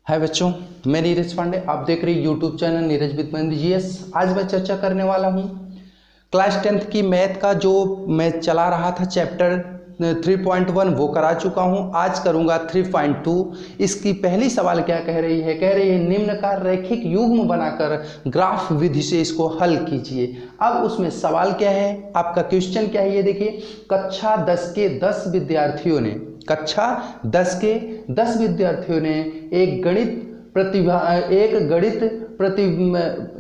हाय बच्चों, मैं नीरज पांडे। आप देख रहे हैं YouTube channel Neeraj Vidyanand GS. आज मैं चर्चा करने वाला हूँ क्लास 10th की मैथ का जो मैं चला रहा था चैप्टर 3.1 वो करा चुका हूँ। आज करूँगा 3.2। इसकी पहली सवाल क्या कह रही है? कह रही है निम्न का रैखिक युग्म बनाकर ग्राफ विधि से इसको हल कीजिए। अब उसमें सवाल क्या है, आपका क्वेश्चन क्या है ये देखिए। कक्षा 10 के 10 विद्यार्थियों ने एक गणित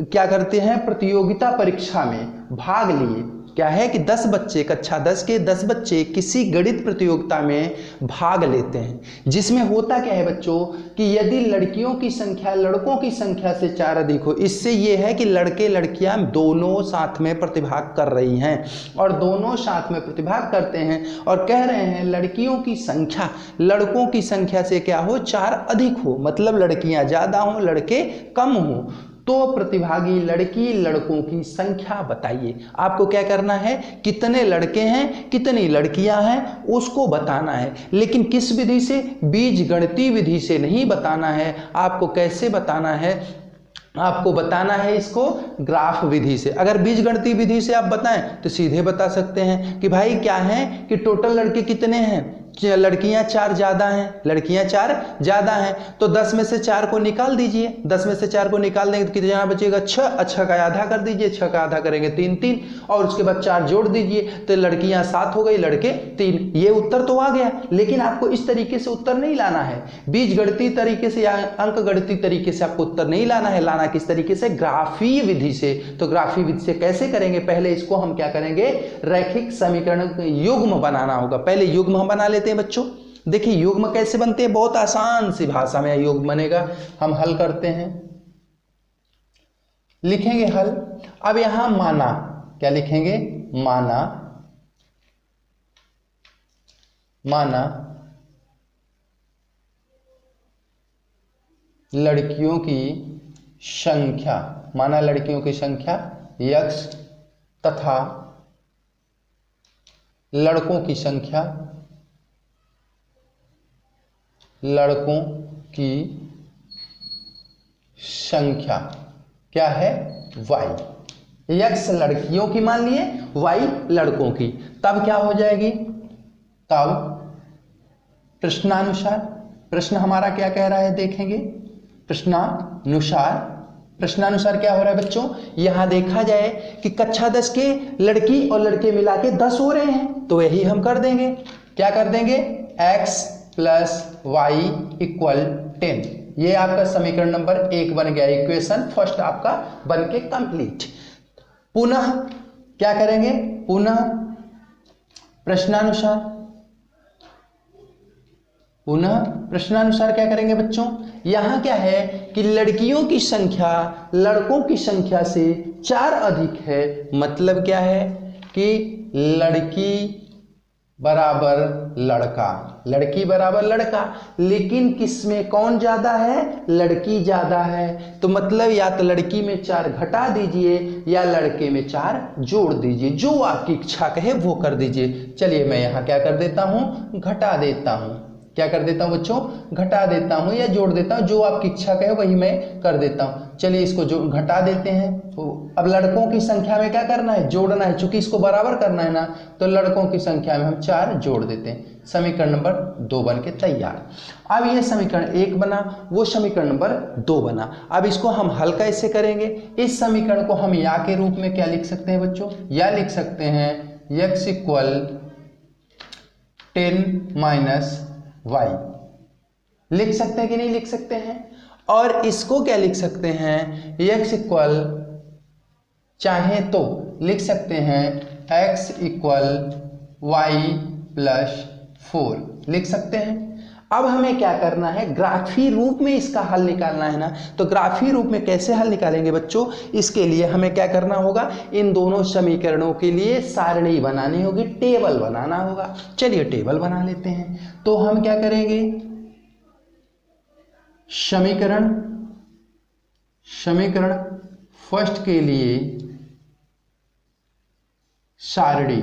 क्या करते हैं, प्रतियोगिता परीक्षा में भाग लिए। क्या है कि 10 बच्चे, कक्षा 10 के 10 बच्चे किसी गणित प्रतियोगिता में भाग लेते हैं, जिसमें होता क्या है बच्चों कि यदि लड़कियों की संख्या लड़कों की संख्या से 4 अधिक हो, इससे ये है कि लड़के लड़कियां दोनों साथ में प्रतिभाग कर रही हैं और दोनों साथ में प्रतिभाग करते हैं और कह रहे हैं लड़कियों की संख्या लड़कों की संख्या से क्या हो, 4 अधिक हो, मतलब लड़कियां ज़्यादा हों लड़के कम हों। तो प्रतिभागी लड़की लड़कों की संख्या बताइए। आपको क्या करना है, कितने लड़के हैं कितनी लड़कियां हैं उसको बताना है, लेकिन किस विधि से? बीजगणितीय विधि से नहीं बताना है। आपको कैसे बताना है? आपको बताना है इसको ग्राफ विधि से। अगर बीजगणितीय विधि से आप बताएं तो सीधे बता सकते हैं कि भाई क्या है कि टोटल लड़के कितने हैं, लड़कियां 4 ज़्यादा हैं, लड़कियां 4 ज़्यादा हैं, तो 10 में से 4 को निकाल दीजिए। 10 में से 4 को निकाल देंगे तो कितना बचेगा? 6। 6 का आधा कर दीजिए, 6 का आधा करेंगे 3 3, और उसके बाद 4 जोड़ दीजिए तो लड़कियां 7 हो गई, लड़के 3। ये उत्तर तो आ गया, लेकिन आपको इस तरीके से उत्तर नहीं लाना है, बीजगणितीय तरीके से या अंक गणितीय तरीके से आपको उत्तर नहीं लाना है। लाना किस तरीके से? ग्राफीय विधि से। तो ग्राफीय विधि से कैसे करेंगे? पहले इसको हम क्या करेंगे, रैखिक समीकरण युग्म बनाना होगा। पहले युग्म हम बना लेते हैं बच्चों। देखिए युग्म कैसे बनते हैं, बहुत आसान सी भाषा में युग्म बनेगा। हम हल करते हैं, लिखेंगे हल। अब यहां माना, क्या लिखेंगे? माना लड़कियों की संख्या, माना लड़कियों की संख्या x तथा लड़कों की संख्या क्या है? y। x लड़कियों की मान लिए, y लड़कों की। तब क्या हो जाएगी? तब प्रश्नानुसार, प्रश्न हमारा क्या कह रहा है देखेंगे। प्रश्नानुसार क्या हो रहा है बच्चों? यहां देखा जाए कि कक्षा 10 के लड़की और लड़के मिला के 10 हो रहे हैं, तो यही हम कर देंगे। क्या कर देंगे? x + y = 10। ये आपका समीकरण नंबर 1 बन गया। इक्वेशन फर्स्ट आपका बन के कंप्लीट। पुनः क्या करेंगे? पुनः प्रश्नानुसार क्या करेंगे बच्चों? यहां क्या है कि लड़कियों की संख्या लड़कों की संख्या से 4 अधिक है, मतलब क्या है कि लड़की बराबर लड़का, लेकिन किसमें कौन ज्यादा है? लड़की ज्यादा है। तो मतलब या तो लड़की में 4 घटा दीजिए या लड़के में 4 जोड़ दीजिए, जो आपकी इच्छा कहे वो कर दीजिए। चलिए मैं यहाँ क्या कर देता हूँ, घटा देता हूँ। क्या कर देता हूँ बच्चों? घटा देता हूँ या जोड़ देता हूँ, जो आपकी इच्छा कहे वही मैं कर देता हूँ। चलिए इसको जो घटा देते हैं। तो अब लड़कों की संख्या में क्या करना है? जोड़ना है, चूंकि इसको बराबर करना है ना, तो लड़कों की संख्या में हम 4 जोड़ देते हैं। समीकरण नंबर 2 बन के तैयार। अब ये समीकरण 1 बना, वो समीकरण नंबर 2 बना। अब इसको हम हल कैसे करेंगे? इस समीकरण को हम या के रूप में क्या लिख सकते हैं बच्चों? या लिख सकते हैं x = 10 - y। लिख सकते हैं कि नहीं लिख सकते हैं? और इसको क्या लिख सकते हैं? x = चाहे तो लिख सकते हैं x = y + 4 लिख सकते हैं। अब हमें क्या करना है, ग्राफीय रूप में इसका हल निकालना है ना। तो ग्राफीय रूप में कैसे हल निकालेंगे बच्चों? इसके लिए हमें क्या करना होगा, इन दोनों समीकरणों के लिए सारणी बनानी होगी, टेबल बनाना होगा। चलिए टेबल बना लेते हैं। तो हम क्या करेंगे, समीकरण फर्स्ट के लिए सारणी।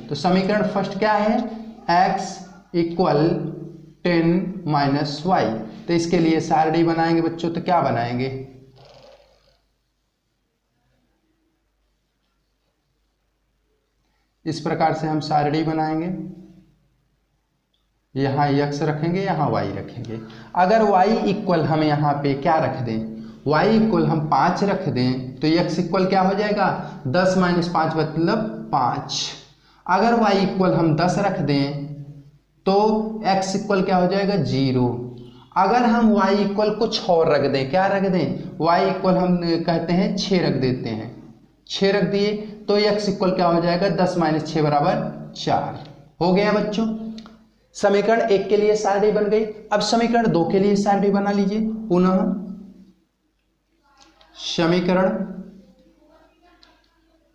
तो समीकरण फर्स्ट क्या है? x = 10 minus y. तो इसके लिए सारणी बनाएंगे बच्चों, तो क्या बनाएंगे, इस प्रकार से हम सारणी बनाएंगे। यहाँ x रखेंगे, यहाँ y रखेंगे। अगर y इक्वल हम यहाँ पे क्या रख दें, y इक्वल हम 5 रख दें तो x इक्वल क्या हो जाएगा, 10 माइनस 5 मतलब 5। अगर y इक्वल हम 10 रख दें तो x इक्वल क्या हो जाएगा, 0। अगर हम y इक्वल कुछ और रख दें, क्या रख दें, y इक्वल हम कहते हैं 6 रख देते हैं, 6 रख दिए तो x इक्वल क्या हो जाएगा, 10 माइनस 6 बराबर 4 हो गया बच्चों। समीकरण 1 के लिए सारणी बन गई। अब समीकरण 2 के लिए सारणी बना लीजिए। पुनः समीकरण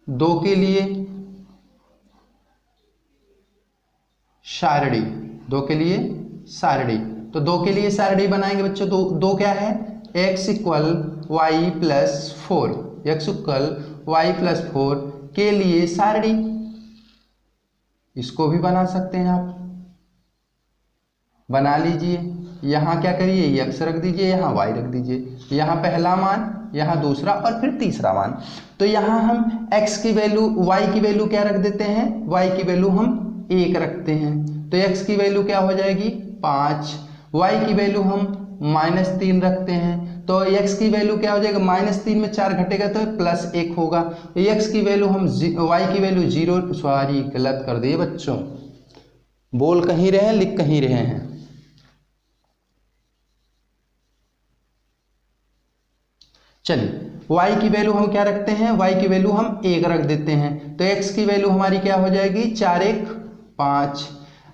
2 के लिए सारणी, 2 के लिए सारणी, तो 2 के लिए सारणी बनाएंगे बच्चों। दो क्या है, x equal Y plus 4, x equal Y plus 4 के लिए सारणी। इसको भी बना सकते हैं आप, बना लीजिए। यहाँ क्या करिए, x रख दीजिए, यहाँ y रख दीजिए, यहाँ पहला मान, यहाँ दूसरा और फिर तीसरा मान। तो यहाँ हम x की वैल्यू, y की वैल्यू क्या रख देते हैं, y की वैल्यू हम 1 रखते हैं, तो x की वैल्यू क्या हो जाएगी 5, y की वैल्यू हम -3 रखते हैं, तो x की वैल्यू क्या हो जाएगा, -3 में 4 घटेगा तो +1 होगा। x की वैल्यू हम y की वैल्यू 0, सॉरी गलत कर दिए बच्चों, बोल कहीं रहे हैं लिख कहीं रहे हैं। चलिए y की वैल्यू हम क्या रखते हैं, y की वैल्यू हम 1 रख देते हैं, तो x की वैल्यू हमारी क्या हो जाएगी 4 1 5,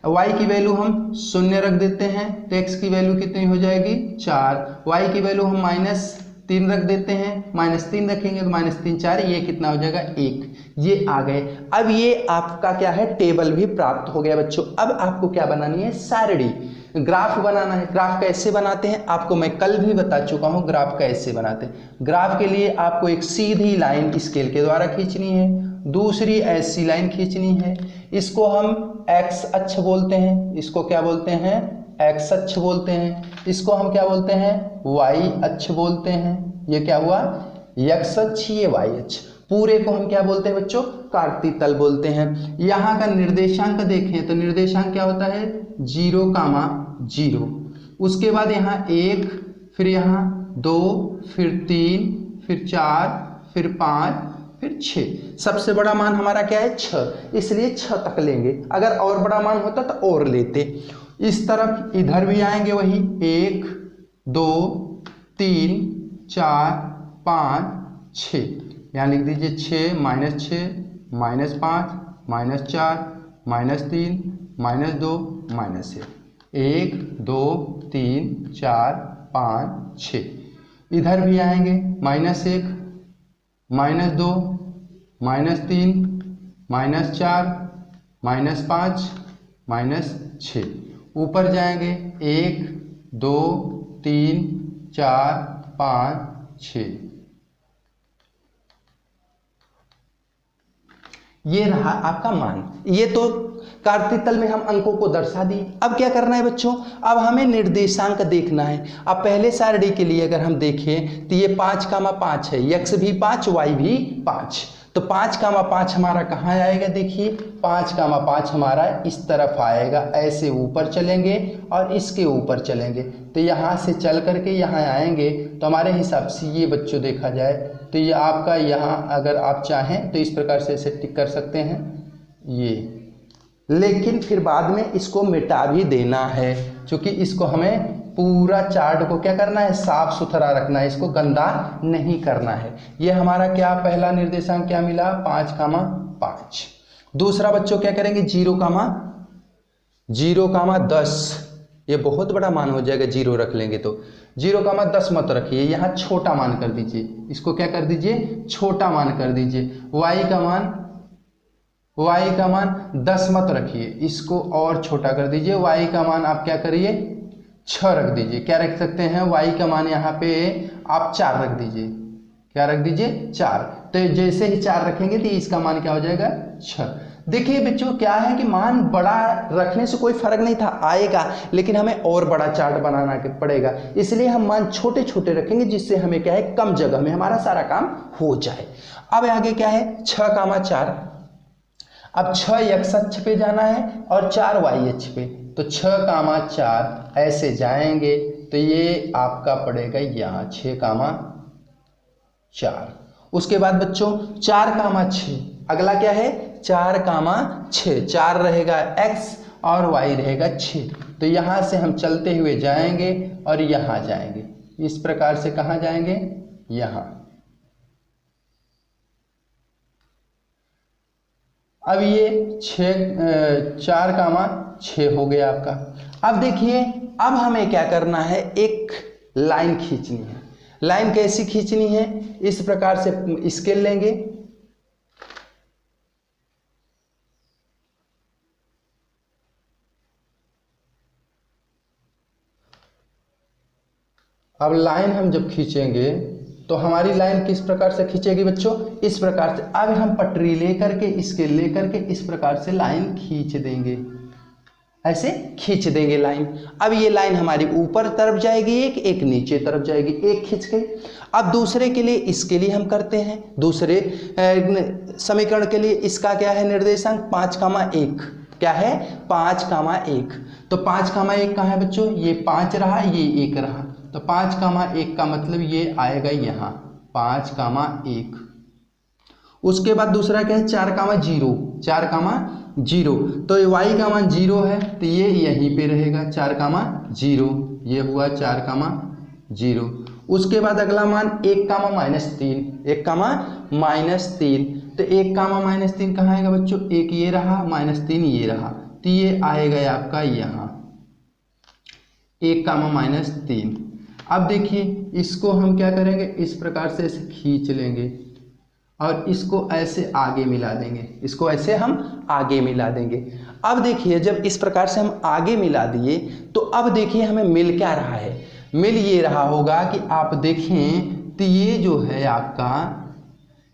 y की वैल्यू हम 0 रख देते हैं, तो x की वैल्यू कितनी हो जाएगी 4, y की वैल्यू हम -3 रख देते हैं, -3 रखेंगे तो -3 4, ये कितना हो जाएगा 1, ये आ गए। अब ये आपका क्या है, टेबल भी प्राप्त हो गया बच्चों। अब आपको क्या बनानी है, सारणी, ग्राफ बनाना है। ग्राफ कैसे बनाते हैं आपको मैं कल भी बता चुका हूं, ग्राफ कैसे बनाते हैं। ग्राफ के लिए आपको एक सीधी लाइन स्केल के द्वारा खींचनी है, दूसरी ऐसी लाइन खींचनी है, इसको हम x अक्ष बोलते हैं, इसको क्या बोलते हैं, x अक्ष बोलते हैं, इसको हम क्या बोलते हैं, y अक्ष बोलते हैं। ये क्या हुआ, x अक्ष, ये y अक्ष, पूरे को हम क्या बोलते हैं बच्चों, कार्तीय तल बोलते हैं। यहाँ का निर्देशांक देखें तो निर्देशांक क्या होता है 0, 0, उसके बाद यहाँ 1, फिर यहाँ 2, फिर 3, फिर 4, फिर 5, फिर 6। सबसे बड़ा मान हमारा क्या है 6, इसलिए 6 तक लेंगे, अगर और बड़ा मान होता तो और लेते। इस तरफ इधर भी आएंगे वही 1 2 3 4 5 6, यहाँ लिख दीजिए 6 -6 -5 -4 -3 -2 -1, 1 2 3 4 5 6। इधर भी आएंगे -1 -2 -3 -4 -5 -6। ऊपर जाएंगे 1 2 3 4 5 6। ये रहा आपका मान। ये तो कार्तीय तल में हम अंकों को दर्शा दिए। अब क्या करना है बच्चों, अब हमें निर्देशांक देखना है। अब पहले सारणी के लिए अगर हम देखें तो ये 5,5 है, x भी 5 y भी 5, तो 5,5 हमारा कहाँ आएगा, देखिए 5,5 हमारा इस तरफ आएगा, ऐसे ऊपर चलेंगे और इसके ऊपर चलेंगे, तो यहाँ से चल करके यहाँ आएंगे, तो हमारे हिसाब से ये बच्चों देखा जाए तो ये आपका यहाँ, अगर आप चाहें तो इस प्रकार से इसे टिक कर सकते हैं ये, लेकिन फिर बाद में इसको मिटा भी देना है, क्योंकि इसको हमें पूरा चार्ट को क्या करना है, साफ सुथरा रखना है, इसको गंदा नहीं करना है। ये हमारा क्या पहला निर्देशांक क्या मिला 5,5। दूसरा बच्चों क्या करेंगे 0,10, ये बहुत बड़ा मान हो जाएगा, 0 रख लेंगे तो 0,10 मत रखिए, यहाँ छोटा मान कर दीजिए, इसको क्या कर दीजिए छोटा मान कर दीजिए। y का मान 10 मत रखिए, इसको और छोटा कर दीजिए। y का मान आप क्या करिए 6 रख दीजिए। क्या रख सकते हैं, y का मान यहाँ पे आप 4 रख दीजिए, क्या रख दीजिए 4। तो जैसे ही 4 रखेंगे तो इसका मान क्या हो जाएगा 6। देखिए बच्चों क्या है कि मान बड़ा रखने से कोई फर्क नहीं था, आएगा, लेकिन हमें और बड़ा चार्ट बनाना पड़ेगा, इसलिए हम मान छोटे छोटे रखेंगे जिससे हमें क्या है कम जगह में हमारा सारा काम हो जाए। अब आगे क्या है 6,4। अब 6 x अक्ष पे जाना है और 4 y अक्ष पे, तो 6,4 ऐसे जाएंगे तो ये आपका पड़ेगा यहाँ 6,4। उसके बाद बच्चों 4,6, अगला क्या है 4,6, 4 रहेगा x और y रहेगा 6, तो यहाँ से हम चलते हुए जाएंगे और यहाँ जाएंगे, इस प्रकार से कहाँ जाएंगे यहाँ। अब ये 4,6 हो गया आपका। अब देखिए अब हमें क्या करना है, एक लाइन खींचनी है। लाइन कैसी खींचनी है, इस प्रकार से स्केल लेंगे, अब लाइन हम जब खींचेंगे तो हमारी लाइन किस प्रकार से खींचेगी बच्चों, इस प्रकार से। अब हम पटरी लेकर के स्केल लेकर के इस प्रकार से लाइन खींच देंगे, ऐसे खींच देंगे लाइन। अब ये लाइन हमारी ऊपर तरफ जाएगी, एक नीचे तरफ जाएगी, एक खींच के। अब दूसरे के लिए, इसके लिए हम करते हैं दूसरे समीकरण के लिए, इसका क्या है निर्देशांक 5,1, क्या है 5,1, तो 5,1 कहाँ है बच्चों, ये 5 रहा, ये 1 रहा, तो 5,1 का मतलब ये आएगा यहाँ 5,1। उसके बाद दूसरा क्या है 4,0, 4,0, तो y का मान 0 है तो ये यहीं पे रहेगा 4,0, ये हुआ 4,0। उसके बाद अगला मान 1,-3, 1,-3, तो 1,-3 कहाँ आएगा बच्चों, 1 ये रहा, -3 ये रहा, तो ये आएगा आपका यहाँ 1,-3। अब देखिए इसको हम क्या करेंगे, इस प्रकार से ऐसे खींच लेंगे और इसको ऐसे आगे मिला देंगे, इसको ऐसे हम आगे मिला देंगे। अब देखिए जब इस प्रकार से हम आगे मिला दिए तो अब देखिए हमें मिल क्या रहा है, मिल ये रहा होगा कि आप देखें तो ये जो है आपका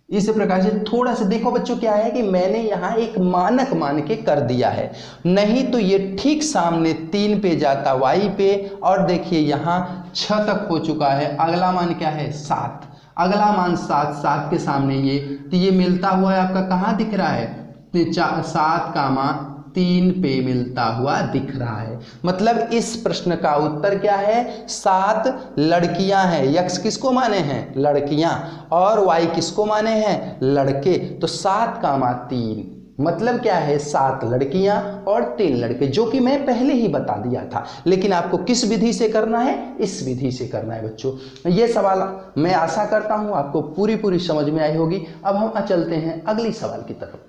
इस प्रकार से थोड़ा सा देखो बच्चों, क्या है कि मैंने यहाँ एक मानक मान के कर दिया है, नहीं तो ये ठीक सामने 3 पे जाता y पे, और देखिए यहाँ 6 तक हो चुका है, अगला मान क्या है 7, अगला मान 7 के सामने ये, तो ये मिलता हुआ है आपका कहाँ दिख रहा है, 7,3 पे मिलता हुआ दिख रहा है। मतलब इस प्रश्न का उत्तर क्या है, 7 लड़कियां हैं, x किसको माने हैं लड़कियां और y किसको माने हैं लड़के, तो 7,3 मतलब क्या है 7 लड़कियां और 3 लड़के, जो कि मैं पहले ही बता दिया था, लेकिन आपको किस विधि से करना है, इस विधि से करना है बच्चों। ये सवाल मैं आशा करता हूं आपको पूरी समझ में आई होगी। अब हम चलते हैं अगली सवाल की तरफ।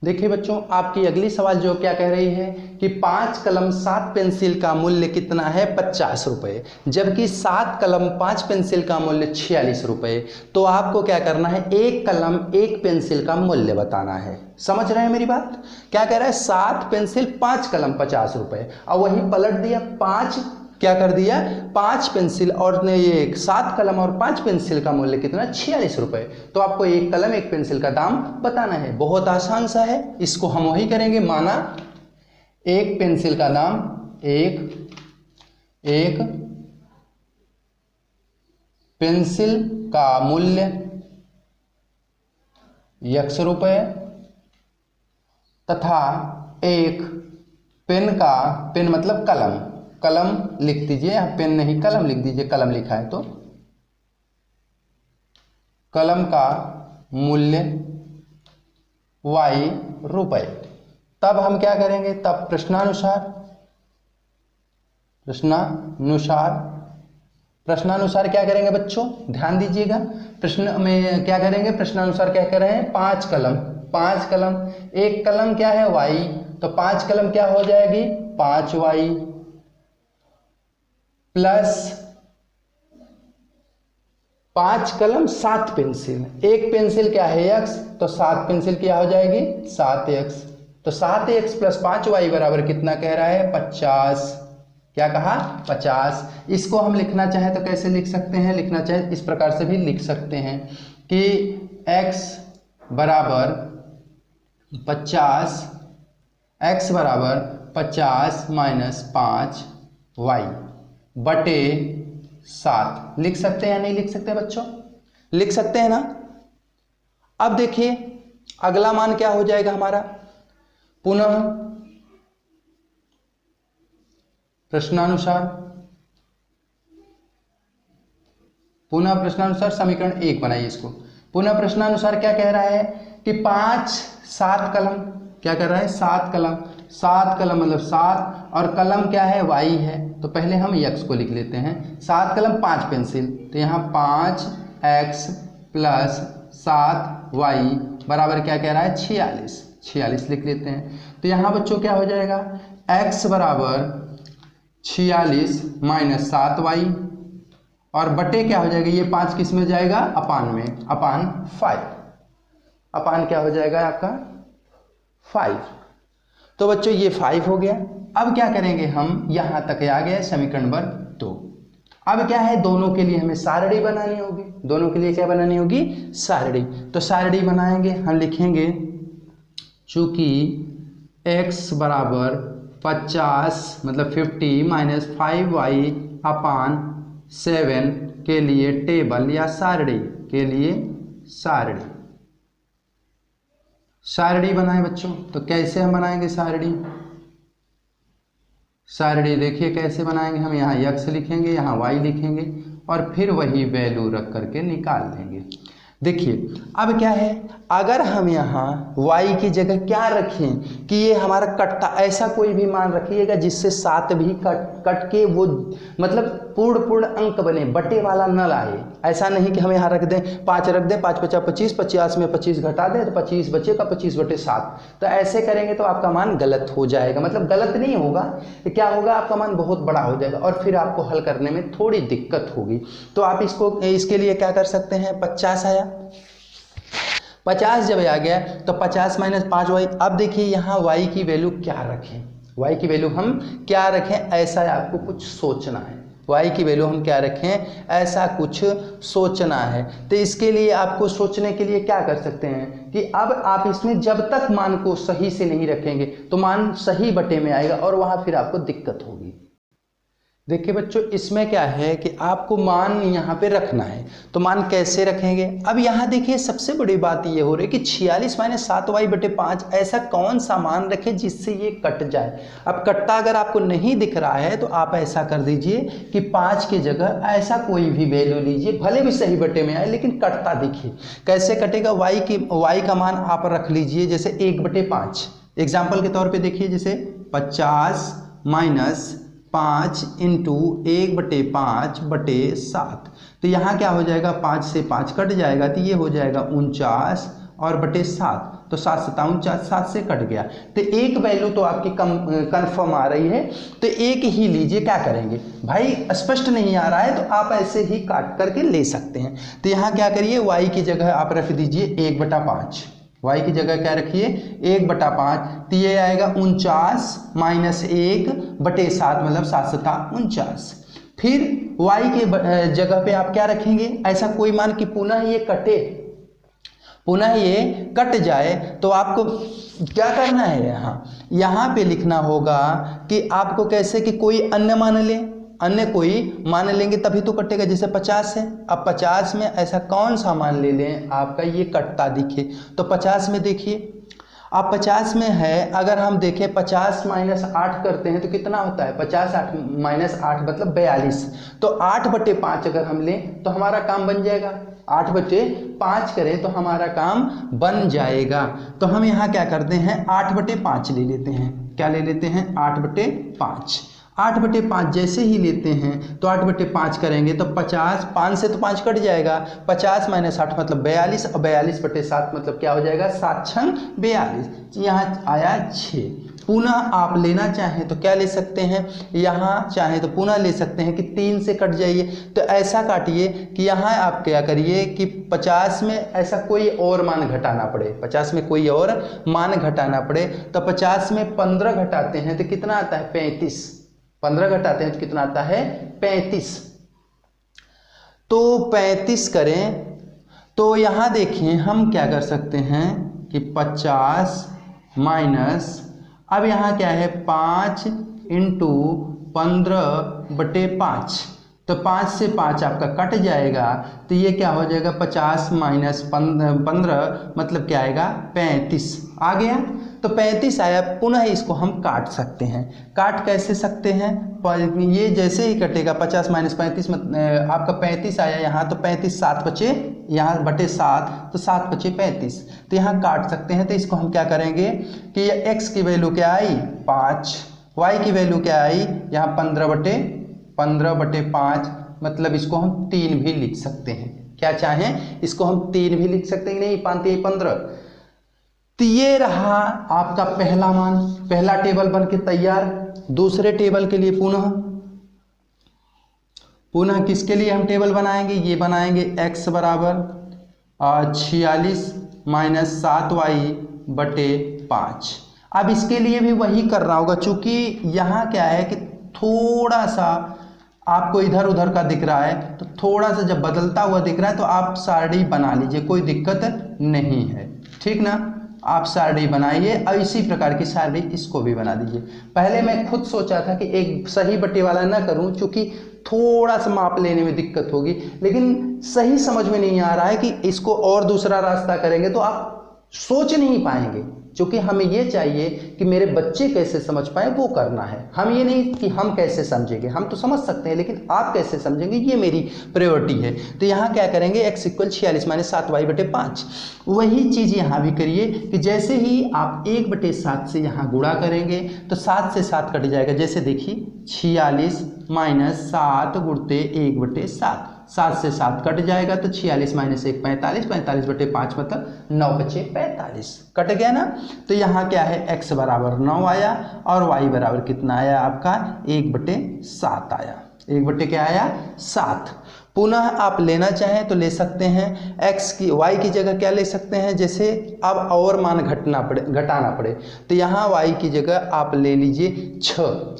देखिए बच्चों आपकी अगली सवाल जो क्या कह रही है कि 5 कलम 7 पेंसिल का मूल्य कितना है 50 रुपये, जबकि 7 कलम 5 पेंसिल का मूल्य 46 रुपये। तो आपको क्या करना है, 1 कलम 1 पेंसिल का मूल्य बताना है। समझ रहे हैं मेरी बात, क्या कह रहा है 7 पेंसिल 5 कलम 50 रुपये, और वही पलट दिया 5 क्या कर दिया 5 पेंसिल और ये 7 कलम और 5 पेंसिल का मूल्य कितना 46 रुपये। तो आपको 1 कलम 1 पेंसिल का दाम बताना है। बहुत आसान सा है, इसको हम वही करेंगे। माना 1 पेंसिल का दाम एक पेंसिल का मूल्य x रुपये तथा एक पेन मतलब कलम लिख दीजिए, यहाँ पेन नहीं कलम लिख दीजिए, कलम लिखा है तो कलम का मूल्य y रुपये। तब हम क्या करेंगे, तब प्रश्नानुसार क्या करेंगे बच्चों, ध्यान दीजिएगा। प्रश्न में क्या करेंगे, प्रश्नानुसार क्या कर रहे हैं 5 कलम 1 कलम क्या है y, तो 5 कलम क्या हो जाएगी 5y प्लस 5 कलम 7 पेंसिल, 1 पेंसिल क्या है x, तो 7 पेंसिल क्या हो जाएगी 7x, तो 7x प्लस 5y बराबर कितना कह रहा है 50। क्या कहा 50। इसको हम लिखना चाहें तो कैसे लिख सकते हैं, लिखना चाहे इस प्रकार से भी लिख सकते हैं कि x बराबर 50 माइनस 5y बटे 7 लिख सकते हैं या नहीं लिख सकते बच्चों? लिख सकते हैं ना। अब देखिए अगला मान क्या हो जाएगा हमारा, पुनः प्रश्नानुसार समीकरण 1 बनाइए इसको। पुनः प्रश्नानुसार क्या कह रहा है कि 7 कलम, क्या कर रहा है 7 कलम मतलब 7 और कलम क्या है y है, तो पहले हम x को लिख लेते हैं। 7 कलम 5 पेंसिल, तो यहाँ 5x प्लस 7y बराबर क्या कह रहा है 46 लिख लेते हैं। तो यहाँ बच्चों क्या हो जाएगा x बराबर 46 माइनस 7y और बटे क्या हो जाएगा, ये 5 किस में जाएगा अपान में, अपान 5, अपान क्या हो जाएगा आपका 5। तो बच्चों ये 5 हो गया। अब क्या करेंगे हम, यहाँ तक आ गया समीकरण नंबर 2। अब क्या है, दोनों के लिए हमें सारणी बनानी होगी। दोनों के लिए क्या बनानी होगी, सारणी। तो सारणी बनाएंगे, हम लिखेंगे चूंकि x बराबर 50 मतलब 50 माइनस 5y अपान 7 के लिए टेबल या सारणी के लिए सारणी बनाए बच्चों। तो कैसे हम बनाएंगे सारणी देखिए कैसे बनाएंगे हम, यहाँ x लिखेंगे, यहाँ y लिखेंगे और फिर वही वैल्यू रख करके निकाल देंगे। देखिए अब क्या है, अगर हम यहाँ y की जगह क्या रखें कि ये हमारा कट्टा, ऐसा कोई भी मान रखिएगा जिससे 7 भी कट के वो मतलब पूर्ण अंक बने, बटे वाला न लाए। ऐसा नहीं कि हम यहाँ रख दें 5 रख दें, 5 × 25 50 में 25 घटा दें तो 25 बचेगा, 25/7। तो ऐसे करेंगे तो आपका मान गलत हो जाएगा, मतलब गलत नहीं होगा, क्या होगा आपका मान बहुत बड़ा हो जाएगा और फिर आपको हल करने में थोड़ी दिक्कत होगी। तो आप इसके लिए क्या कर सकते हैं, 50 आया, 50 जब आ गया तो 50 माइनस 5y। अब देखिए यहाँ y की वैल्यू क्या रखें, y की वैल्यू हम क्या रखें, ऐसा आपको कुछ सोचना है। y की वैल्यू हम क्या रखें, ऐसा कुछ सोचना है। तो इसके लिए आपको सोचने के लिए क्या कर सकते हैं कि अब आप इसमें जब तक मान को सही से नहीं रखेंगे तो मान सही बटे में आएगा और वहाँ फिर आपको दिक्कत होगी। देखिए बच्चों इसमें क्या है कि आपको मान यहाँ पे रखना है, तो मान कैसे रखेंगे। अब यहाँ देखिए सबसे बड़ी बात ये हो रही है कि 46 माइनस 7y बटे 5 ऐसा कौन सा मान रखे जिससे ये कट जाए। अब कट्टा अगर आपको नहीं दिख रहा है तो आप ऐसा कर दीजिए कि 5 की जगह ऐसा कोई भी वैल्यू लीजिए, भले भी सही बटे में आए लेकिन कटता दिखे। कैसे कटेगा, y का मान आप रख लीजिए जैसे 1/5। एग्जाम्पल के तौर पर देखिए जैसे 50 माइनस 5 इंटू 1/5/7। तो यहाँ क्या हो जाएगा, 5 से 5 कट जाएगा तो ये हो जाएगा 49 और बटे 7, तो 7 × 7 49, 7 से कट गया। तो एक वैल्यू तो आपकी कन्फर्म आ रही है, तो एक ही लीजिए। क्या करेंगे भाई, स्पष्ट नहीं आ रहा है तो आप ऐसे ही काट करके ले सकते हैं। तो यहाँ क्या करिए, y की जगह आप रख दीजिए 1/5, y की जगह क्या रखिए 1/5, तो ये आएगा 49 माइनस 1/7 मतलब 7 × 7 49। फिर y के जगह पे आप क्या रखेंगे, ऐसा कोई मान कि पुनः ये कटे, पुनः ये कट जाए तो आपको क्या करना है, यहाँ पे लिखना होगा कि आपको कैसे कि कोई अन्य मान ले, अन्य कोई मान लेंगे तभी तो कटेगा। जैसे 50 है, अब 50 में ऐसा कौन सा मान ले लें आपका ये कटता दिखे। तो 50 में देखिए, अब 50 में है, अगर हम देखें 50 माइनस 8 करते हैं तो कितना होता है, 50 माइनस 8 मतलब 42। तो 8/5 अगर हम लें तो हमारा काम बन जाएगा, 8/5 करें तो हमारा काम बन जाएगा। तो हम यहाँ क्या करते हैं 8/5 ले लेते हैं। क्या ले लेते हैं 8/5। 8/5 जैसे ही लेते हैं तो 8/5 करेंगे तो 50, 5 से तो 5 कट जाएगा, 50 माइनस 8 मतलब 42 और 42/7 मतलब क्या हो जाएगा 7 × 42, यहाँ आया 6। पुनः आप लेना चाहें तो क्या ले सकते हैं, यहाँ चाहें तो पुनः ले सकते हैं कि 3 से कट जाइए। तो ऐसा काटिए कि यहाँ आप क्या करिए कि 50 में ऐसा कोई और मान घटाना पड़े, 50 में कोई और मान घटाना पड़े। तो 50 में 15 घटाते हैं तो कितना आता है 35, 15 घटाते हैं तो कितना आता है 35। तो 35 करें तो यहाँ देखिए हम क्या कर सकते हैं कि 50 माइनस, अब यहाँ क्या है 5 इंटू 15/5, तो 5 से 5 आपका कट जाएगा, तो ये क्या हो जाएगा 50 माइनस 15 मतलब क्या आएगा 35 आ गया। तो 35 आया, पुनः इसको हम काट सकते हैं। काट कैसे सकते हैं, ये जैसे ही कटेगा 50 माइनस 35 आपका 35 आया यहाँ, तो 35 7 बचे यहाँ बटे 7, तो 7 बचे 35, तो यहाँ काट सकते हैं। तो इसको हम क्या करेंगे कि ये x की वैल्यू क्या आई 5, y की वैल्यू क्या आई यहाँ 15/5, मतलब इसको हम 3 भी लिख सकते हैं। क्या चाहें, इसको हम 3 भी लिख सकते हैं, नहीं 5 3 15। तो ये रहा आपका पहला मान, पहला टेबल बन के तैयार। दूसरे टेबल के लिए पुनः किसके लिए हम टेबल बनाएंगे, ये बनाएंगे x बराबर 46 माइनस 7y/5। अब इसके लिए भी वही करना होगा, चूंकि यहाँ क्या है कि थोड़ा सा आपको इधर उधर का दिख रहा है, तो थोड़ा सा जब बदलता हुआ दिख रहा है तो आप सारणी बना लीजिए, कोई दिक्कत नहीं है, ठीक ना। आप सारणी बनाइए और इसी प्रकार की सारणी इसको भी बना दीजिए। पहले मैं खुद सोचा था कि एक सही बट्टे वाला ना करूं, क्योंकि थोड़ा सा माप लेने में दिक्कत होगी, लेकिन सही समझ में नहीं आ रहा है कि इसको और दूसरा रास्ता करेंगे तो आप सोच नहीं पाएंगे, क्योंकि हमें ये चाहिए कि मेरे बच्चे कैसे समझ पाए वो करना है। हम ये नहीं कि हम कैसे समझेंगे, हम तो समझ सकते हैं, लेकिन आप कैसे समझेंगे ये मेरी प्रायोरिटी है। तो यहाँ क्या करेंगे x = 46 माइनस 7y/5, वही चीज़ यहाँ भी करिए कि जैसे ही आप 1/7 से यहाँ गुणा करेंगे तो 7 से 7 कट जाएगा। जैसे देखिए 46 माइनस 7 गुणते 1/7, 7 से 7 कट जाएगा, तो 46 माइनस 1 45, 45/5 मतलब 9 बचे 45, कट गया ना। तो यहाँ क्या है x बराबर 9 आया और y बराबर कितना आया आपका 1/7 आया, 1 क्या आया 7। पुनः आप लेना चाहें तो ले सकते हैं, x की y की जगह क्या ले सकते हैं, जैसे अब और मान घटाना पड़े तो यहाँ y की जगह आप ले लीजिए 6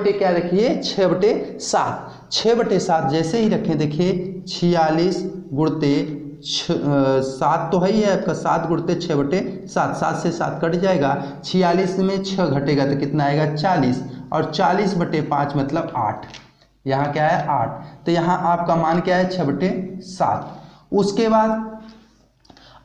क्या रखिए 6/7, 6/7 जैसे ही रखें देखिए 46 गुणते 7 तो है ही है आपका, 7 गुणते 6/7, 7 से 7 कट जाएगा, 46 में 6 घटेगा तो कितना आएगा 40, और 40/5 मतलब 8, यहाँ क्या है 8, तो यहाँ आपका मान क्या है 6/7। उसके बाद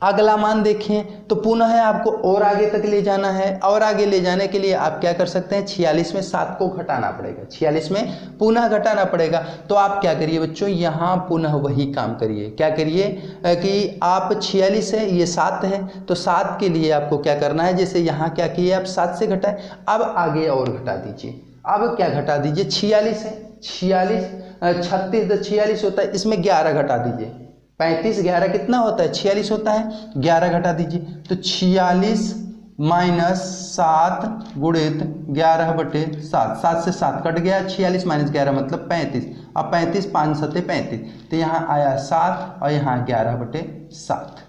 अगला मान देखें तो पुनः है आपको और आगे तक ले जाना है, और आगे ले जाने के लिए आप क्या कर सकते हैं 46 में 7 को घटाना पड़ेगा, 46 में पुनः घटाना पड़ेगा। तो आप क्या करिए बच्चों, यहाँ पुनः वही काम करिए, क्या करिए कि आप 46 है ये 7 है, तो 7 के लिए आपको क्या करना है, जैसे यहाँ क्या किए आप 7 से घटाए, अब आगे और घटा दीजिए। अब क्या घटा दीजिए 46 है, 36 46 होता है, इसमें 11 घटा दीजिए, 35 11 कितना होता है 46 होता है, 11 घटा दीजिए, तो 46 माइनस 7 गुणित 11/7, 7 से 7 कट गया, 46 माइनस 11 मतलब 35, अब 35 5 7 35, तो यहाँ आया 7 और यहाँ 11/7।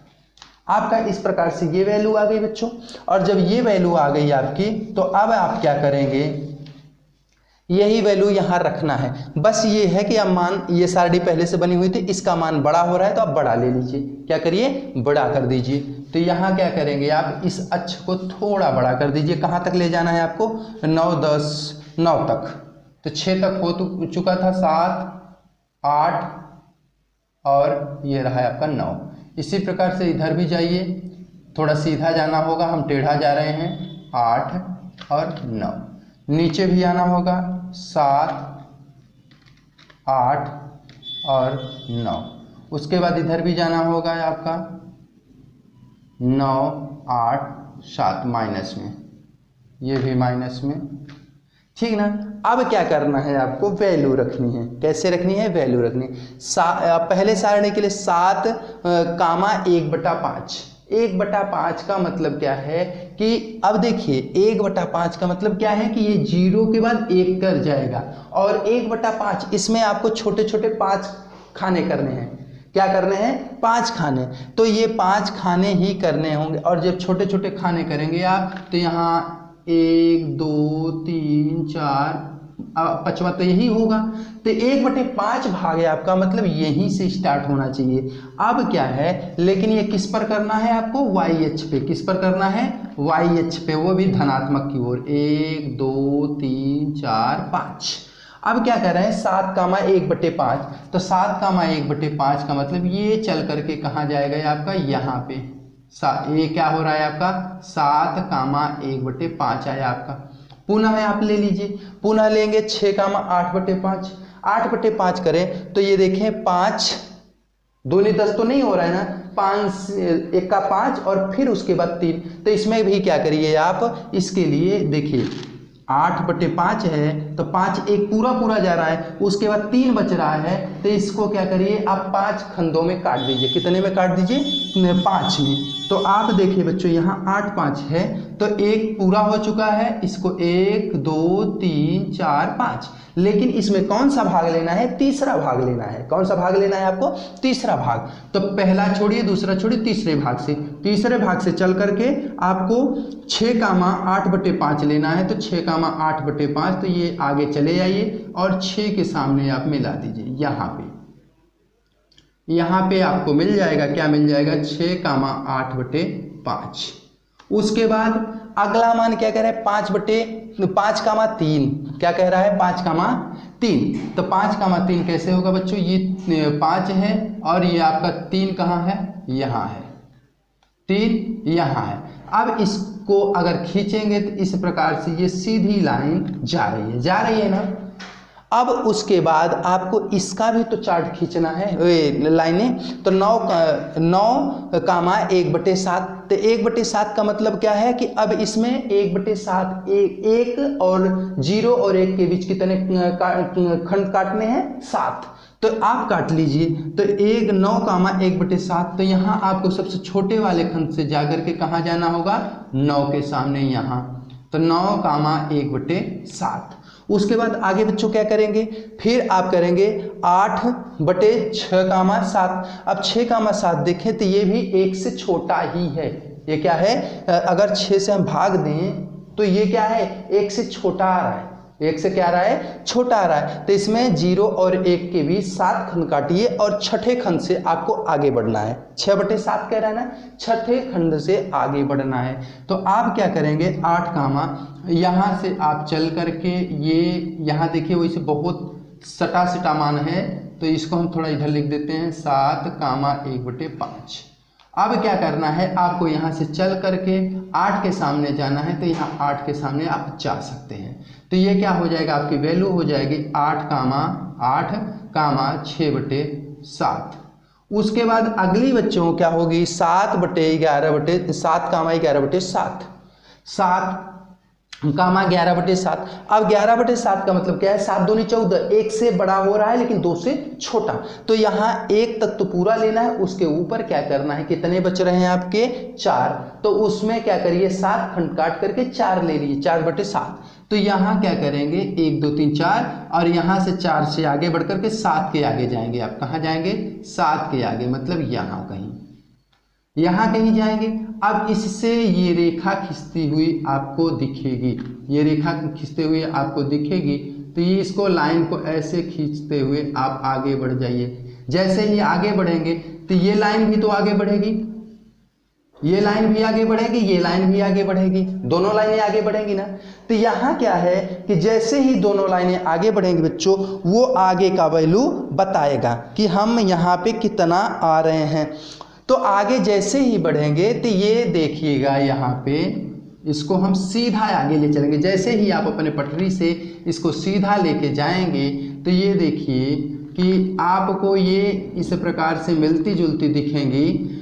आपका इस प्रकार से ये वैल्यू आ गई बच्चों। और जब ये वैल्यू आ गई आपकी, तो अब आप क्या करेंगे, यही वैल्यू यहाँ रखना है। बस ये है कि अब मान, ये सारणी पहले से बनी हुई थी, इसका मान बड़ा हो रहा है तो आप बड़ा ले लीजिए, क्या करिए बड़ा कर दीजिए। तो यहाँ क्या करेंगे आप, इस अक्ष को थोड़ा बड़ा कर दीजिए। कहाँ तक ले जाना है आपको 9 10 9 तक, तो 6 तक हो चुका था, 7 8 और ये रहा है आपका 9। इसी प्रकार से इधर भी जाइए, थोड़ा सीधा जाना होगा, हम टेढ़ा जा रहे हैं, 8 और 9। नीचे भी आना होगा, 7 8 और 9। उसके बाद इधर भी जाना होगा आपका 9 8 7 माइनस में, ये भी माइनस में, ठीक ना। अब क्या करना है आपको, वैल्यू रखनी है। कैसे रखनी है, वैल्यू रखनी है। पहले सारणी के लिए 7 कामा 1/5, 1/5 का मतलब क्या है कि अब देखिए 1/5 का मतलब क्या है कि ये 0 के बाद 1 कर जाएगा, और 1/5 इसमें आपको छोटे छोटे 5 खाने करने हैं। क्या करने हैं 5 खाने, तो ये 5 खाने ही करने होंगे। और जब छोटे छोटे खाने करेंगे आप, तो यहाँ 1 2 3 4 पांचवा तो यही होगा। तो 1/5 भाग है आपका, मतलब यहीं से स्टार्ट होना चाहिए। अब क्या है, लेकिन ये किस पर करना है आपको, वाई एच पे। किस पर करना है, वाई एच पे, वो भी धनात्मक की ओर। 1 2 3 4 5। अब क्या कर रहे हैं, 7,1/5। तो 7,1/5 का मतलब ये चल करके कहाँ जाएगा, ये आपका यहाँ पे। ये क्या हो रहा है आपका, 7,1/5 आया आपका। पुनः आप ले लीजिए, पुनः लेंगे 6,8/5। 8/5 करें तो ये देखें 5 दूनी 10 तो नहीं हो रहा है ना, 5 1 का 5 और फिर उसके बाद 3। तो इसमें भी क्या करिए आप, इसके लिए देखिए 8/5 है तो 5 एक पूरा पूरा जा रहा है, उसके बाद 3 बच रहा है। तो इसको क्या करिए आप 5 खंडों में काट दीजिए। कितने में काट दीजिए, 5 में। तो आप देखिए बच्चों यहाँ 8 5 है तो एक पूरा हो चुका है, इसको 1 2 3 4 5। लेकिन इसमें कौन सा भाग लेना है, तीसरा भाग लेना है। कौन सा भाग लेना है आपको, तीसरा भाग। तो पहला छोड़िए, दूसरा छोड़िए, तीसरे भाग से, तीसरे भाग से चल करके आपको 6,8/5 लेना है। तो 6,8/5, तो ये आगे चले जाइए और 6 के सामने आप मिला दीजिए यहाँ पे। यहाँ पे आपको मिल जाएगा, क्या मिल जाएगा, 6,8/5। उसके बाद अगला मान क्या कह रहा है, 5/3। क्या कह रहा है, 5,3। तो 5,3 कैसे होगा बच्चों, ये 5 है और ये आपका 3 कहाँ है, यहाँ है, 3 यहाँ है। अब इसको अगर खींचेंगे तो इस प्रकार से ये सीधी लाइन जा रही है ना। अब उसके बाद आपको इसका भी तो चार्ट खींचना है, लाइनें। तो 9,1/7। तो 1/7 का मतलब क्या है कि अब इसमें 1/7 1 और 0 और 1 के बीच कितने खंड काटने हैं, 7। तो आप काट लीजिए। तो 9,1/7। तो यहाँ आपको सबसे छोटे वाले खंड से जाकर के कहाँ जाना होगा, 9 के सामने यहाँ। तो 9,1/7। उसके बाद आगे बच्चों क्या करेंगे, फिर आप करेंगे 8/6,7। अब 6,7 देखें तो ये भी 1 से छोटा ही है। ये क्या है, अगर 6 से हम भाग दें तो ये क्या है, 1 से छोटा आ रहा है। 1 से क्या आ रहा है, छोटा आ रहा है। तो इसमें 0 और 1 के बीच 7 खंड काटिए और छठे खंड से आपको आगे बढ़ना है। 6/7 कह रहा है ना, छठे खंड से आगे बढ़ना है। तो आप क्या करेंगे, 8, यहाँ से आप चल करके ये यहाँ देखिए वैसे बहुत सटा मान है, तो इसको हम थोड़ा इधर लिख देते हैं, 7,1/5। अब क्या करना है आपको, यहाँ से चल करके 8 के सामने जाना है। तो यहाँ 8 के सामने आप जा सकते हैं। तो ये क्या हो जाएगा, आपकी वैल्यू हो जाएगी 8,6/7। उसके बाद अगली बच्चों क्या होगी, 7/11/7। 7,11/7। 7,11/7। अब 11/7 का मतलब क्या है, 7 दूनी 14, 1 से बड़ा हो रहा है लेकिन 2 से छोटा। तो यहाँ 1 तक तो पूरा लेना है, उसके ऊपर क्या करना है, कितने बच रहे हैं आपके, 4। तो उसमें क्या करिए, 7 खंड काट करके 4 ले लीजिए, 4/7। तो यहाँ क्या करेंगे, 1 2 3 4 और यहाँ से 4 से आगे बढ़ करके 7 के आगे जाएंगे। आप कहाँ जाएंगे, 7 के आगे, मतलब यहाँ कहीं, यहाँ कहीं जाएंगे। अब इससे ये रेखा खींचती हुई आपको दिखेगी, ये रेखा खींचते हुए आपको दिखेगी। तो ये इसको लाइन को ऐसे खींचते हुए आप आगे बढ़ जाइए। जैसे ही आगे बढ़ेंगे तो ये लाइन भी तो आगे बढ़ेगी, ये लाइन भी आगे बढ़ेगी, ये लाइन भी आगे बढ़ेगी, दोनों लाइनें आगे बढ़ेंगी ना। तो यहाँ क्या है कि जैसे ही दोनों लाइनें आगे बढ़ेंगी बच्चों, वो आगे का वैल्यू बताएगा कि हम यहाँ पे कितना आ रहे हैं। तो आगे जैसे ही बढ़ेंगे तो ये देखिएगा यहाँ पे, इसको हम सीधा आगे ले चलेंगे। जैसे ही आप अपने पटरी से इसको सीधा लेके जाएंगे तो ये देखिए कि आपको ये इस प्रकार से मिलती जुलती दिखेंगी।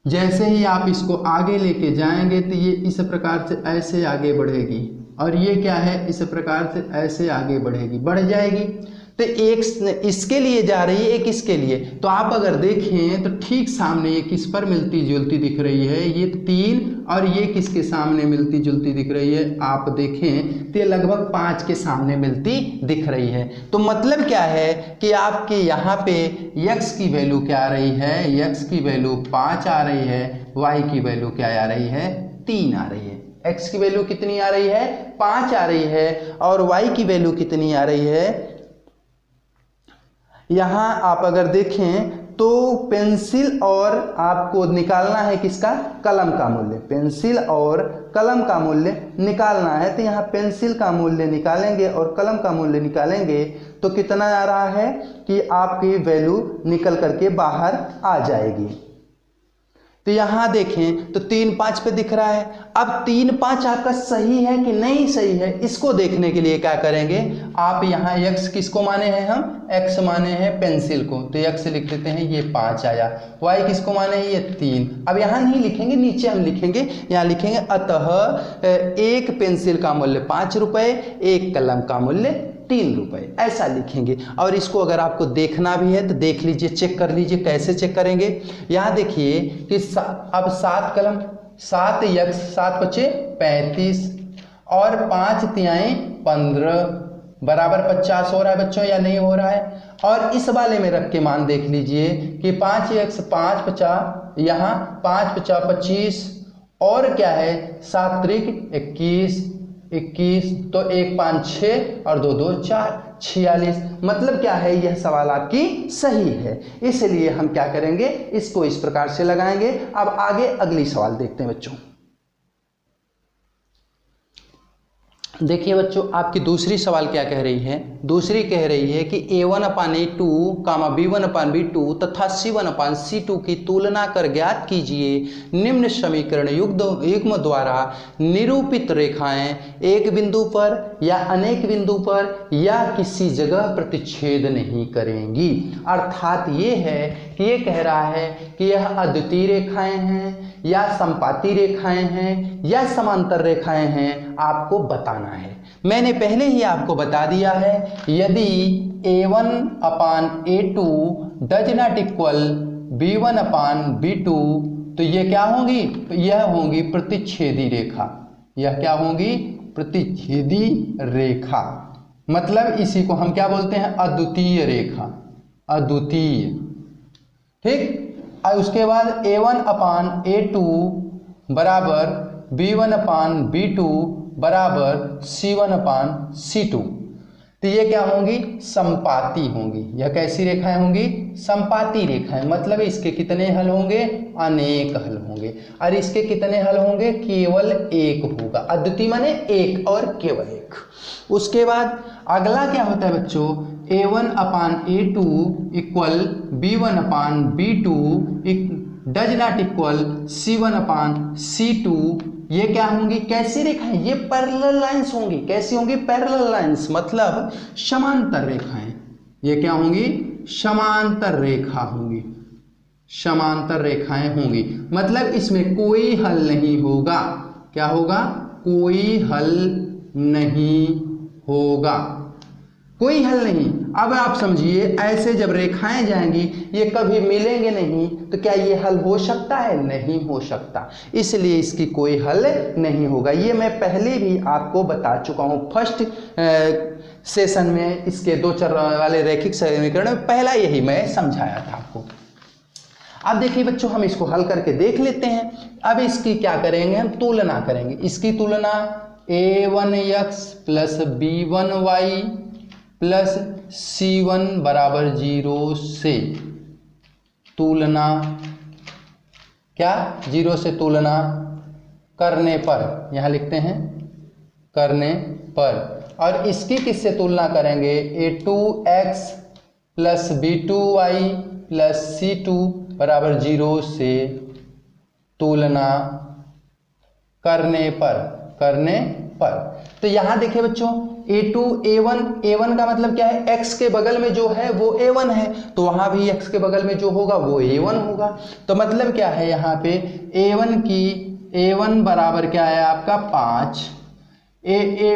जैसे ही आप इसको आगे लेके जाएंगे तो ये इस प्रकार से ऐसे आगे बढ़ेगी, और ये क्या है, इस प्रकार से ऐसे आगे बढ़ेगी, बढ़ जाएगी। तो एक इसके लिए जा रही है, एक इसके लिए। तो आप अगर देखें तो ठीक सामने ये किस पर मिलती जुलती दिख रही है, ये 3, और ये किसके सामने मिलती जुलती दिख रही है, आप देखें तो ये लगभग 5 के सामने मिलती दिख रही है। तो मतलब क्या है कि आपके यहाँ पे x की वैल्यू क्या आ रही है, x की वैल्यू 5 आ रही है, y की वैल्यू क्या आ रही है, 3 आ रही है। x की वैल्यू कितनी आ रही है 5 आ रही है, और y की वैल्यू कितनी आ रही है, यहां आप अगर देखें तो पेंसिल और आपको निकालना है किसका, कलम का मूल्य, पेंसिल और कलम का मूल्य निकालना है। तो यहाँ पेंसिल का मूल्य निकालेंगे और कलम का मूल्य निकालेंगे तो कितना आ रहा है कि आपकी वैल्यू निकल करके बाहर आ जाएगी। तो यहाँ देखें तो 3 5 पे दिख रहा है। अब 3 5 आपका सही है कि नहीं सही है, इसको देखने के लिए क्या करेंगे, आप यहाँ x किसको माने हैं, हम x माने हैं पेंसिल को, तो x लिख देते हैं, ये 5 आया। y किसको माने हैं, ये 3। अब यहाँ नहीं लिखेंगे, नीचे हम लिखेंगे, यहाँ लिखेंगे अतः एक पेंसिल का मूल्य 5 रुपये, एक कलम का मूल्य 3 रुपये, ऐसा लिखेंगे। और इसको अगर आपको देखना भी है तो देख लीजिए, चेक कर लीजिए। कैसे चेक करेंगे, यहाँ देखिए कि अब 7 कलम 7 x 7 बचे 35 और 5 तिहाई 15 बराबर 50 हो रहा है बच्चों या नहीं हो रहा है। और इस वाले में रख के मान देख लीजिए कि 5x 5 50, यहाँ 5 50 25 और क्या है 7 त्रिक 21 21, तो 1 5 6 और 2 2 4 46। मतलब क्या है, यह सवाल आपकी सही है, इसलिए हम क्या करेंगे, इसको इस प्रकार से लगाएंगे। अब आगे अगली सवाल देखते हैं बच्चों। देखिए बच्चों, आपकी दूसरी सवाल क्या कह रही है, दूसरी कह रही है कि a1/a2, b1/b2 तथा c1/c2 की तुलना कर ज्ञात कीजिए निम्न समीकरण युग्म द्वारा निरूपित रेखाएं एक बिंदु पर या अनेक बिंदु पर या किसी जगह प्रतिच्छेद नहीं करेंगी। अर्थात ये है कि ये कह रहा है कि यह अद्वितीय रेखाएं हैं या समपाती रेखाएं हैं या समांतर रेखाएं हैं, आपको बताना है। मैंने पहले ही आपको बता दिया है, यदि a1/a2 does not equal b1/b2 तो ये क्या होंगी, यह होंगी प्रतिच्छेदी रेखा। यह क्या होंगी, प्रतिच्छेदी रेखा। मतलब इसी को हम क्या बोलते हैं, अद्वितीय रेखा, अद्वितीय। ठीक, और उसके बाद a1/a2 बराबर b1/b2 बराबर c1/c2, तो ये क्या होंगी, समपाती होंगी। यह कैसी रेखाएं होंगी, समपाती रेखाएं। मतलब इसके कितने हल होंगे, अनेक हल होंगे। और इसके कितने हल होंगे, केवल एक होगा। अद्वितीय माने एक और केवल एक। उसके बाद अगला क्या होता है बच्चों, a1/a2 equal b1/b2 does not equal c1/c2। ये क्या होंगी, कैसी रेखाएं, ये पैरेलल लाइंस होंगी। कैसी होंगी, पैरेलल लाइंस, मतलब समांतर रेखाएं। ये क्या होंगी, समांतर रेखा होंगी, समांतर रेखाएं होंगी। मतलब इसमें कोई हल नहीं होगा। क्या होगा, कोई हल नहीं होगा, कोई हल नहीं। अब आप समझिए, ऐसे जब रेखाएं जाएंगी ये कभी मिलेंगे नहीं, तो क्या ये हल हो सकता है, नहीं हो सकता। इसलिए इसकी कोई हल नहीं होगा। ये मैं पहले भी आपको बता चुका हूं, फर्स्ट सेशन में इसके 2 चर वाले रैखिक समीकरण में पहला यही मैं समझाया था आपको। अब देखिए बच्चों, हम इसको हल करके देख लेते हैं। अब इसकी क्या करेंगे, हम तुलना करेंगे। इसकी तुलना a1x plus b1y plus c1 बराबर 0 से तुलना, क्या 0 से तुलना करने पर, यहाँ लिखते हैं करने पर। और इसकी किससे तुलना करेंगे, a2x plus b2y plus c2 बराबर 0 से तुलना करने पर। तो यहां देखिए बच्चों, a2 a1 का मतलब क्या है, x के बगल में जो है वो a1 है, तो वहां भी x के बगल में जो होगा वो a1 होगा। तो मतलब क्या है, यहाँ पे a1 बराबर क्या है आपका 5,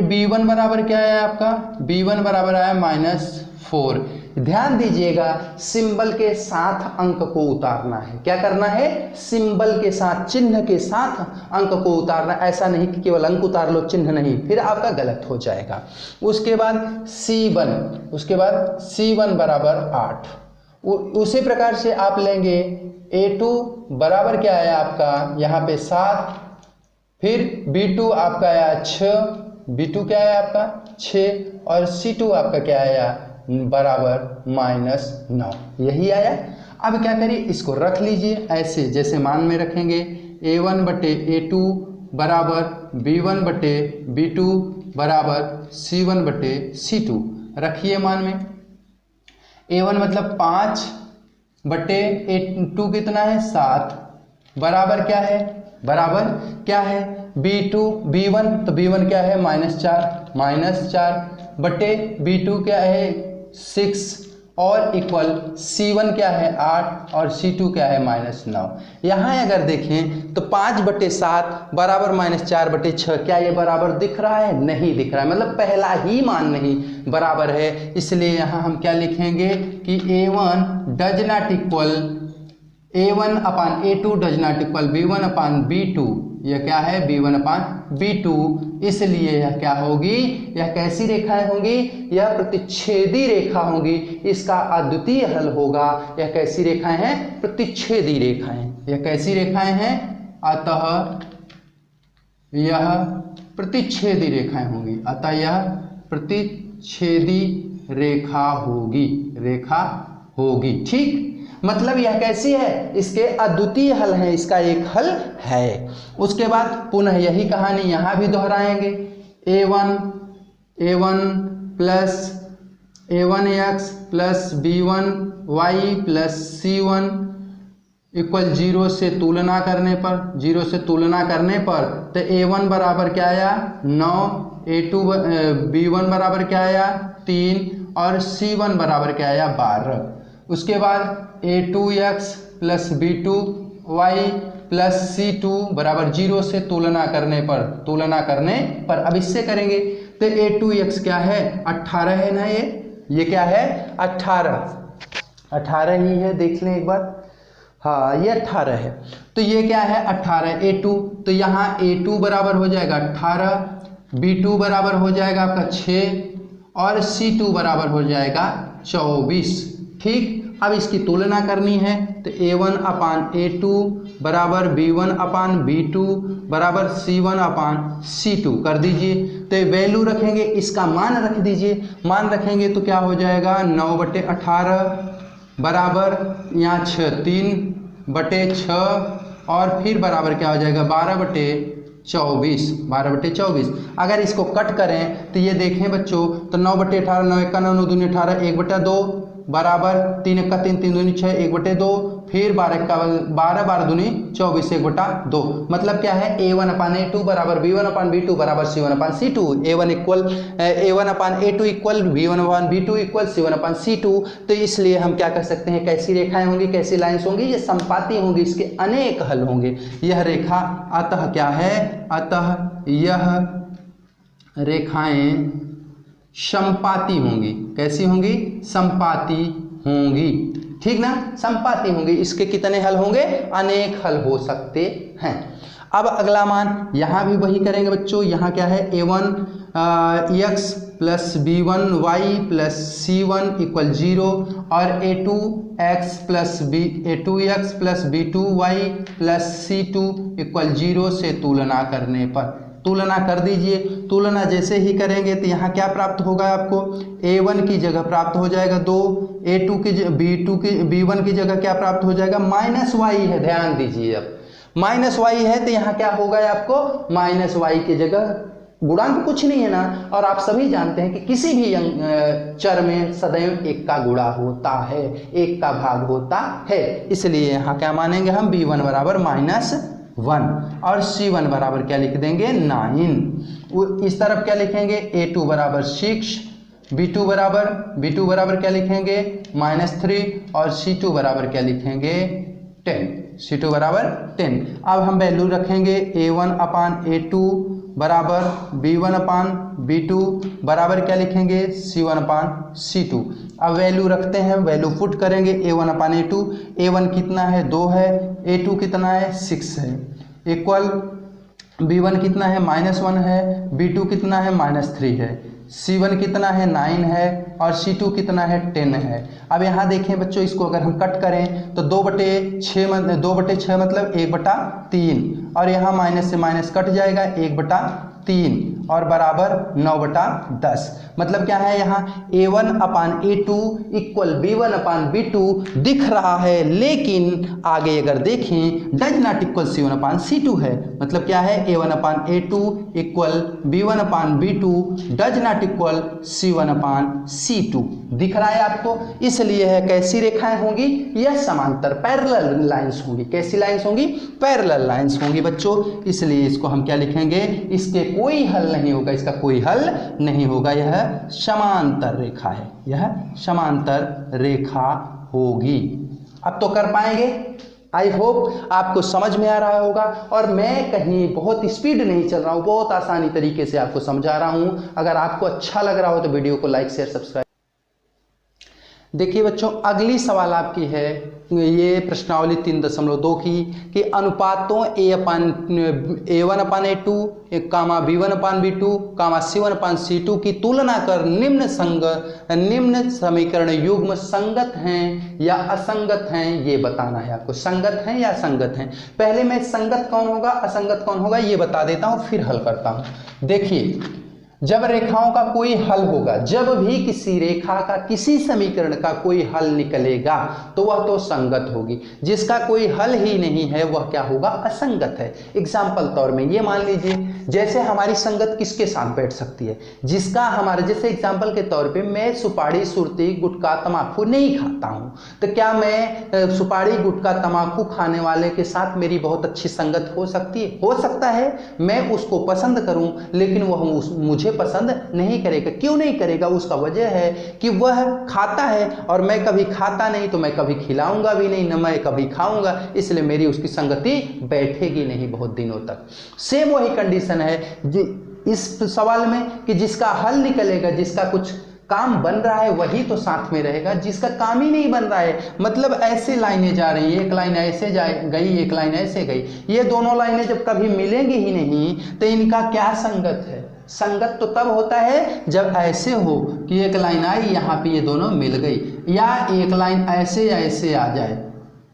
b1 बराबर क्या है आपका, b1 बराबर आया -4। ध्यान दीजिएगा, सिंबल के साथ अंक को उतारना है। क्या करना है, सिंबल के साथ, चिन्ह के साथ अंक को उतारना। ऐसा नहीं कि केवल अंक उतार लो, चिन्ह नहीं, फिर आपका गलत हो जाएगा। उसके बाद c1 बराबर 8। उसी प्रकार से आप लेंगे a2 बराबर क्या है आपका, यहाँ पे 7 फिर B2 आपका आया 6, B2 क्या है आपका 6 और C2 आपका क्या आया बराबर -9, यही आया। अब क्या करिए, इसको रख लीजिए ऐसे जैसे मान में रखेंगे, A1 बटे A2 बराबर B1 बटे B2 बराबर C1 बटे C2, रखिए मान में। A1 मतलब 5 बटे A2 कितना है 7 बराबर क्या है, बराबर क्या है B1, तो B1 क्या है -4 बटे B2 क्या है 6 और इक्वल C1 क्या है 8 और C2 क्या है -9। यहाँ अगर देखें तो 5 बटे 7 बराबर -4 बटे 6, क्या ये बराबर दिख रहा है? नहीं दिख रहा है, मतलब पहला ही मान नहीं बराबर है। इसलिए यहाँ हम क्या लिखेंगे कि A1 does not equal A1 upon A2 does not equal B1 upon B2, यह क्या है B1 अपान B2। इसलिए यह क्या होगी, यह कैसी रेखाएं होंगी, यह प्रतिच्छेदी रेखा होगी, इसका अद्वितीय हल होगा। यह कैसी रेखाएं हैं? प्रतिच्छेदी रेखाएं। यह कैसी रेखाएं हैं? अतः यह प्रतिच्छेदी रेखाएं होंगी, अतः यह प्रतिच्छेदी रेखा होगी, ठीक। मतलब यह कैसी है, इसके अद्वितीय हल है, इसका एक हल है। उसके बाद पुनः यही कहानी यहाँ भी दोहराएंगे। A1 plus A1x plus B1y plus C1 equal 0 से तुलना करने पर तो A1 बराबर क्या आया 9, A2 B1 बराबर क्या आया 3 और C1 बराबर क्या आया 12। उसके बाद A2x plus B2y plus C2 बराबर 0 से तुलना करने पर अब इससे करेंगे तो A2x क्या है 18 है ना, ये क्या है 18 ही है, देख लें एक बार। हाँ ये 18 है, तो ये क्या है 18 A2, तो यहाँ A2 बराबर हो जाएगा 18, B2 बराबर हो जाएगा आपका 6 और C2 बराबर हो जाएगा 24, ठीक। अब इसकी तुलना करनी है तो A1 अपान A2 बराबर B1 अपान B2 बराबर C1 अपान C2 कर दीजिए। तो वैल्यू रखेंगे, इसका मान रख दीजिए, मान रखेंगे तो क्या हो जाएगा 9 बटे 18 बराबर यहाँ 3 बटे 6 और फिर बराबर क्या हो जाएगा 12 बटे 24। अगर इसको कट करें तो ये देखें बच्चों, तो 9 बटे 18 9 1 9 9 दूनी 18 1 बटा 2 बराबर 3 1 3 3 दूनी 6 1 बटे 2 फिर 12 12 दूनी 24 1 बटा 2। मतलब क्या है A1 अपान A2 बराबर B1 अपान B2 बराबर C1 अपान C2। A1 अपान A2 इक्वल B1 अपान B2 इक्वल C1 अपान C2। तो इसलिए हम क्या कर सकते हैं, कैसी रेखाएं होंगी, कैसी लाइन्स होंगी, ये संपाती होंगी, इसके अनेक हल होंगे। यह रेखा अतः क्या है, अतः यह रेखाएं संपाती होंगी। कैसी होंगी? संपाती होंगी, ठीक ना, संपाती होंगी। इसके कितने हल होंगे? अनेक हल हो सकते हैं। अब अगला मान यहाँ भी वही करेंगे बच्चों। यहाँ क्या है A1 x plus B1y plus C1 equal 0 और A2x plus B2y plus C2 equal 0 से तुलना करने पर तुलना कर दीजिए। तुलना जैसे ही करेंगे तो यहाँ क्या प्राप्त होगा आपको, A1 की जगह प्राप्त हो जाएगा 2, B1 की जगह क्या प्राप्त हो जाएगा -y है, ध्यान दीजिए। अब -y है तो यहाँ क्या होगा आपको, -y की जगह गुणांक कुछ नहीं है ना, और आप सभी जानते हैं कि किसी भी चर में सदैव 1 का गुणा होता है, 1 का भाग होता है। इसलिए यहाँ क्या मानेंगे हम, B1 बराबर -1 और C1 बराबर क्या लिख देंगे 9। इस तरफ क्या लिखेंगे A2 बराबर 6, B2 बराबर क्या लिखेंगे -3 और C2 बराबर क्या लिखेंगे 10। C2 बराबर 10। अब हम वैल्यू रखेंगे A1 अपान A2 बराबर B1 अपान B2 बराबर क्या लिखेंगे C1 अपान C2। अब वैल्यू रखते हैं, वैल्यू पुट करेंगे A1 अपान A2। A1 कितना है 2 है, A2 कितना है 6 है, इक्वल B1 कितना है -1 है, B2 कितना है -3 है, C1 कितना है 9 है और C2 कितना है 10 है। अब यहाँ देखें बच्चों, इसको अगर हम कट करें तो 2/6 मतलब 1/3 और यहाँ माइनस से माइनस कट जाएगा 1/3 और बराबर 9/10। मतलब क्या है, यहाँ A1/A2 इक्वल B1/B2 दिख रहा है, लेकिन आगे अगर देखें डज नॉट इक्वल C1/C2 है। मतलब क्या है, A1/A2 equal B1/B2 does not equal C1/C2 दिख रहा है आपको। इसलिए है कैसी रेखाएं होंगी, यह समांतर पैरेलल लाइंस होंगी। कैसी लाइंस होंगी, पैरेलल लाइंस होंगी बच्चों। इसलिए इसको हम क्या लिखेंगे, इसके कोई हल नहीं होगा, इसका कोई हल नहीं होगा, यह समांतर रेखा है, यह समांतर रेखा होगी। अब तो कर पाएंगे, आई होप आपको समझ में आ रहा होगा। और मैं कहीं बहुत स्पीड नहीं चल रहा हूँ, बहुत आसानी तरीके से आपको समझा रहा हूँ। अगर आपको अच्छा लग रहा हो तो वीडियो को लाइक शेयर सब्सक्राइब। देखिए बच्चों, अगली सवाल आपकी है ये प्रश्नावली 3.2 की कि अनुपातों A1/A2 कामा B1/B2 कामा C1/C2 की तुलना कर निम्न समीकरण युग्म संगत हैं या असंगत हैं, ये बताना है आपको। संगत हैं या असंगत हैं। पहले मैं संगत कौन होगा असंगत कौन होगा ये बता देता हूँ, फिर हल करता हूँ। देखिए, जब रेखाओं का कोई हल होगा, जब भी किसी रेखा का किसी समीकरण का कोई हल निकलेगा तो वह तो संगत होगी। जिसका कोई हल ही नहीं है वह क्या होगा, असंगत है। एग्जाम्पल तौर में ये मान लीजिए, जैसे हमारी संगत किसके साथ बैठ सकती है, जिसका हमारे, जैसे एग्जाम्पल के तौर पे मैं सुपारी सुरती गुटखा तम्बाकू नहीं खाता हूँ, तो क्या मैं सुपारी गुटखा तम्बाकू खाने वाले के साथ मेरी बहुत अच्छी संगत हो सकती है? हो सकता है मैं उसको पसंद करूँ, लेकिन वह मुझे पसंद नहीं करेगा। क्यों नहीं करेगा? उसका वजह है कि वह खाता है और मैं कभी खाता नहीं, तो मैं कभी खिलाऊंगा भी नहीं, न मैं कभी खाऊंगा, इसलिए मेरी उसकी संगति बैठेगी नहीं बहुत दिनों तक। सेम वही कंडीशन है इस सवाल में कि जिसका हल निकलेगा, जिसका कुछ काम बन रहा है वही तो साथ में रहेगा, जिसका काम ही नहीं बन रहा है, मतलब ऐसे लाइनें जा रही हैं, एक लाइन ऐसे गई, एक लाइन ऐसे गई, ये दोनों लाइनें जब कभी मिलेंगी ही नहीं तो इनका क्या संगत है? संगत तो तब होता है जब ऐसे हो कि एक लाइन आई, यहाँ पे ये दोनों मिल गई, या एक लाइन ऐसे या ऐसे आ जाए,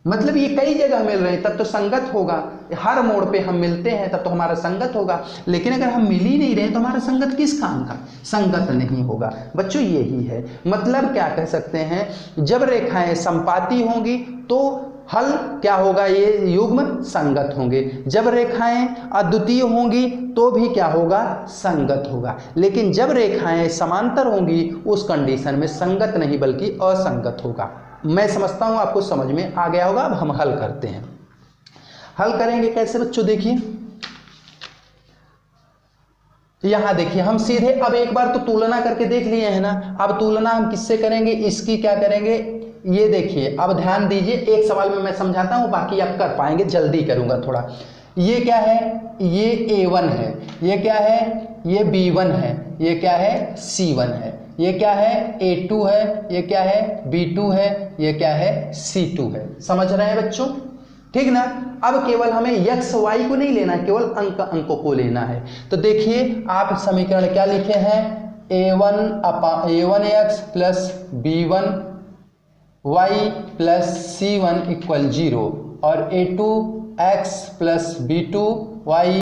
मतलब ये कई जगह मिल रहे हैं, तब तो संगत होगा। हर मोड़ पे हम मिलते हैं तब तो हमारा संगत होगा, लेकिन अगर हम मिल ही नहीं रहे तो हमारा संगत किस काम का? संगत नहीं होगा बच्चों, यही है। मतलब क्या कह सकते हैं, जब रेखाएं संपाती होंगी तो हल क्या होगा, ये युग्म संगत होंगे। जब रेखाएं अद्वितीय होंगी तो भी क्या होगा, संगत होगा। लेकिन जब रेखाएं समांतर होंगी उस कंडीशन में संगत नहीं बल्कि असंगत होगा। मैं समझता हूं आपको समझ में आ गया होगा। अब हम हल करते हैं। हल करेंगे कैसे बच्चों, देखिए यहां देखिए, हम सीधे अब एक बार तो तुलना करके देख लिए हैं ना, अब तुलना हम किससे करेंगे, इसकी क्या करेंगे, ये देखिए। अब ध्यान दीजिए, एक सवाल में मैं समझाता हूं, बाकी आप कर पाएंगे, जल्दी करूंगा थोड़ा। ये क्या है, ये A1 है, ये क्या है, ये B1 है, ये क्या है, C1 है, ये क्या है, A2 है, ये क्या है, B2 है, ये क्या है, C2 है। समझ रहे हैं बच्चों, ठीक ना? अब केवल हमें x y को नहीं लेना, केवल अंकों को लेना है। तो देखिए आप समीकरण क्या लिखे हैं, A1x plus B1y plus C1 equal 0 और A2x प्लस B2y